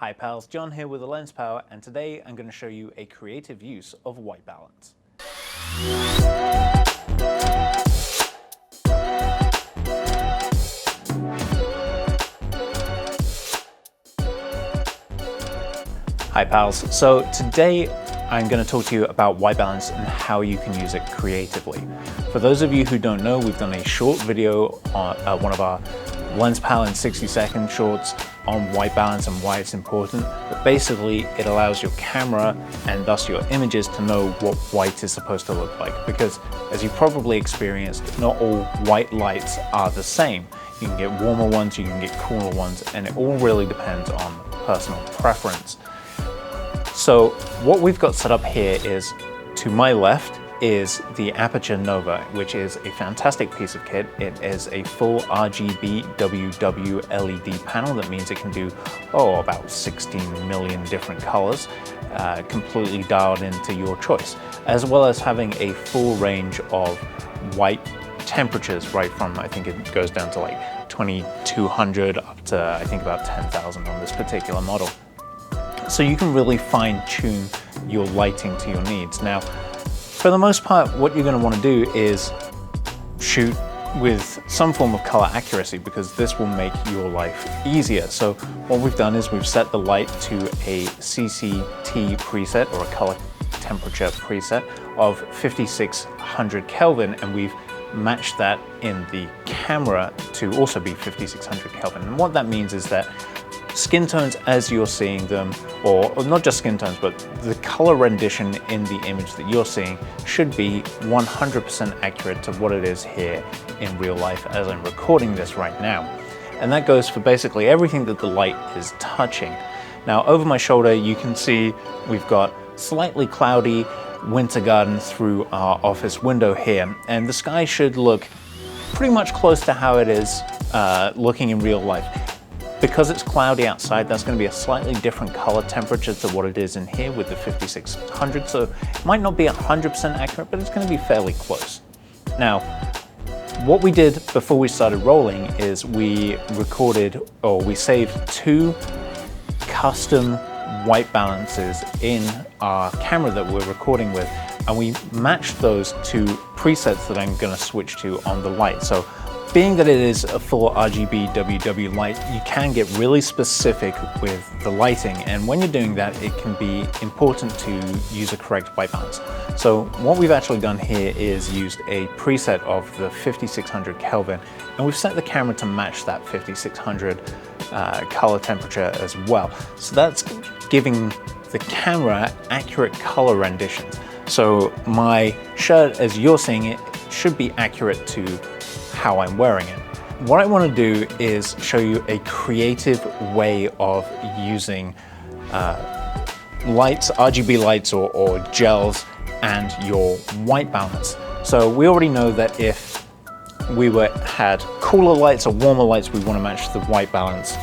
Hi pals, John here with the Lens Power, and today I'm going to show you a creative use of white balance. Hi pals, so today I'm going to talk to you about white balance and how you can use it creatively. For those of you who don't know, we've done a short video on one of our Lens Power in 60-second shorts on white balance and why it's important, but basically it allows your camera and thus your images to know what white is supposed to look like, because as you probably experienced, not all white lights are the same. You can get warmer ones, you can get cooler ones, and it all really depends on personal preference. So what we've got set up here is, to my left is the Aperture Nova, which is a fantastic piece of kit. It is a full RGB WW LED panel. That means it can do, about 16 million different colors, completely dialed into your choice, as well as having a full range of white temperatures, right from, I think it goes down to like 2200 up to, I think, about 10,000 on this particular model. So you can really fine tune your lighting to your needs. Now, for the most part, what you're going to want to do is shoot with some form of color accuracy, because this will make your life easier. So what we've done is we've set the light to a CCT preset, or a color temperature preset of 5600 Kelvin, and we've matched that in the camera to also be 5600 Kelvin. And what that means is that skin tones as you're seeing them, or not just skin tones, but the color rendition in the image that you're seeing should be 100% accurate to what it is here in real life as I'm recording this right now. And that goes for basically everything that the light is touching. Now, over my shoulder, you can see we've got slightly cloudy winter garden through our office window here, and the sky should look pretty much close to how it is looking in real life. Because it's cloudy outside, that's going to be a slightly different color temperature to what it is in here with the 5600, so it might not be 100% accurate, but it's going to be fairly close. Now, what we did before we started rolling is we recorded, or we saved, 2 custom white balances in our camera that we're recording with, and we matched those to presets that I'm going to switch to on the light. So being that it is a full RGB WW light, you can get really specific with the lighting, and when you're doing that, it can be important to use a correct white balance. So what we've actually done here is used a preset of the 5600 Kelvin, and we've set the camera to match that 5600 color temperature as well. So that's giving the camera accurate color renditions. So my shirt, as you're seeing it, should be accurate to how I'm wearing it. What I want to do is show you a creative way of using lights, RGB lights or gels, and your white balance. So we already know that if we had cooler lights or warmer lights, we want to match the white balance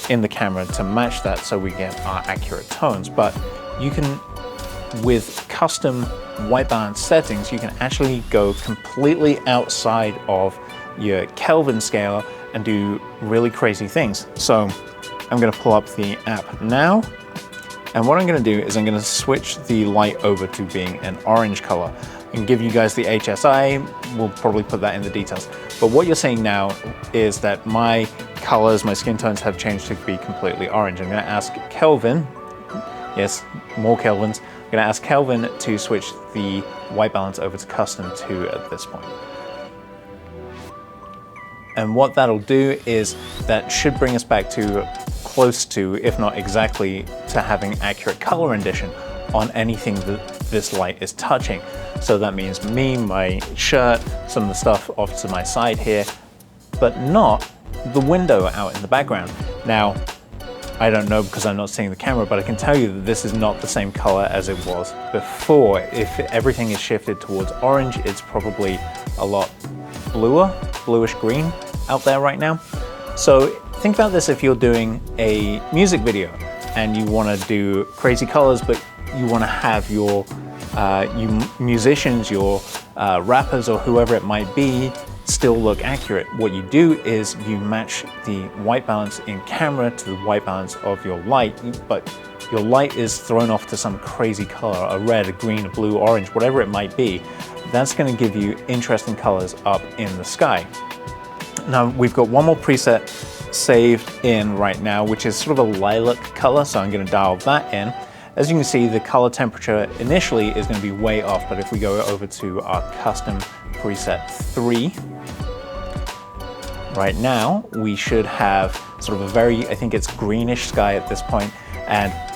in the camera to match that so we get our accurate tones. But you can, with custom white balance settings, you can actually go completely outside of your Kelvin scale and do really crazy things. So I'm going to pull up the app now, and what I'm going to do is I'm going to switch the light over to being an orange color and give you guys the HSI. We'll probably put that in the details. But what you're seeing now is that my colors, my skin tones have changed to be completely orange. I'm going to ask Kelvin, yes, more Kelvins, I'm going to ask Kelvin to switch the white balance over to custom 2 at this point. And what that'll do is that should bring us back to close to, if not exactly, to having accurate color rendition on anything that this light is touching. So that means me, my shirt, some of the stuff off to my side here, but not the window out in the background. Now, I don't know because I'm not seeing the camera, but I can tell you that this is not the same color as it was before. If everything is shifted towards orange, it's probably a lot bluish green out there right now. So think about this if you're doing a music video and you want to do crazy colors, but you want to have your musicians, your rappers, or whoever it might be, still look accurate. What you do is you match the white balance in camera to the white balance of your light, but your light is thrown off to some crazy color, a red, a green, a blue, orange, whatever it might be. That's going to give you interesting colors up in the sky. Now we've got one more preset saved in right now, which is sort of a lilac color, so I'm going to dial that in. As you can see, the color temperature initially is going to be way off, but if we go over to our custom preset 3, right now we should have sort of a very, I think it's greenish sky at this point,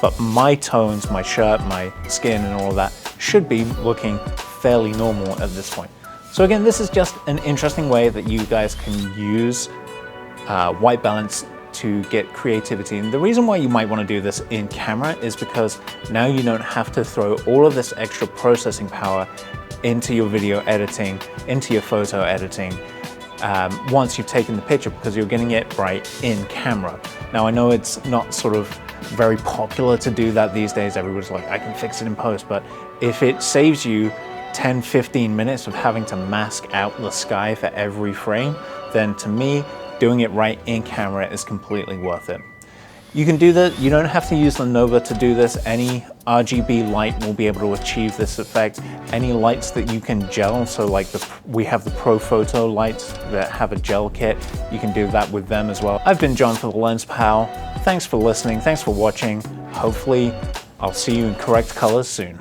but my tones, my shirt, my skin and all of that should be looking fairly normal at this point. So again, this is just an interesting way that you guys can use white balance to get creativity. And the reason why you might want to do this in camera is because now you don't have to throw all of this extra processing power into your video editing, into your photo editing, once you've taken the picture, because you're getting it right in camera. Now I know it's not sort of very popular to do that these days. Everybody's like, I can fix it in post, but if it saves you 10-15 minutes of having to mask out the sky for every frame, then to me, doing it right in camera is completely worth it. You can do that. You don't have to use the Nova to do this. Any RGB light will be able to achieve this effect. Any lights that you can gel, so like we have the Pro Photo lights that have a gel kit, you can do that with them as well. I've been John for the Lens Pal. Thanks for listening. Thanks for watching. Hopefully, I'll see you in correct colors soon.